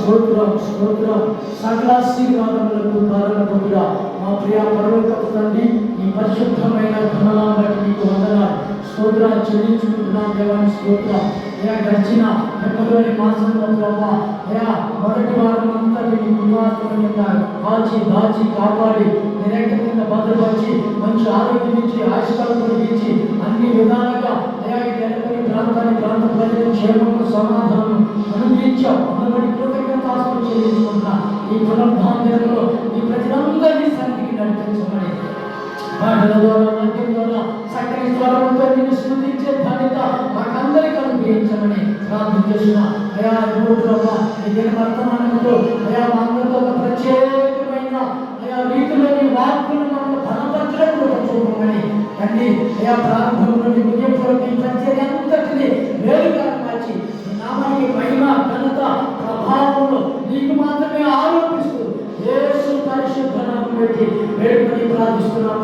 స్తోత్రం స్తోత్రం. సకల ఆశీర్వాదములకు కారణముగా మా ప్రియ పరలోకపు తండ్రి ఈ పరిశుద్ధమైన ఘననామం బట్టి నీకు వందనాలు స్తోత్రాలు చెల్లించుకుంటున్నాం దేవానికి స్తోత్రం. అయా గడిచిన ఫిబ్రవరి మాసంలో ప్రభా అయా మొదటి వారం అంతా నీ నివాసంగా దాచి కాపాడి నిరేఖ కింద భద్రపరిచి మంచి ఆరోగ్యం ఇచ్చి ఆశీర్వాదం ఇచ్చి అన్ని విధాలుగా అయా ఈ నెలకొని ప్రాంత ప్రజలు క్షేమము సమాధానం అనుభవించాం. అందుబట్టి కృతజ్ఞతాస్తులు చెల్లించుకుంటున్నా. ఈ పునరుద్ధానంలో ఈ ప్రజలందరినీ సన్నిధికి నడిపించమని పాటల ద్వారా వాక్యం ద్వారా చక్కని స్వరంతో నిన్ను స్తుతించే ధన్యత మాకందరికీ అనుగ్రహించమని ప్రార్థన చేస్తున్నా. అయా ప్రభా ఈ దిన వర్తమానంలో అయా మా అందరితో ఒక ప్రత్యేకమైన అయా రీతిలో నీ వాక్కును మమ్మల్ని బలపరచడం కూడా చూపమని తండ్రి అయా ప్రారంభంలో నీ ముగింపులో నీ ప్రత్యేక అంతటిని వేరుగా మార్చి నీ నామానికి మహిమ ఘనత ప్రభావంలో నీకు మాత్రమే ఆరోపిస్తూ యేసు పరిశుద్ధ నామం పెట్టి వేడుకొని ప్రార్థిస్తున్నాం.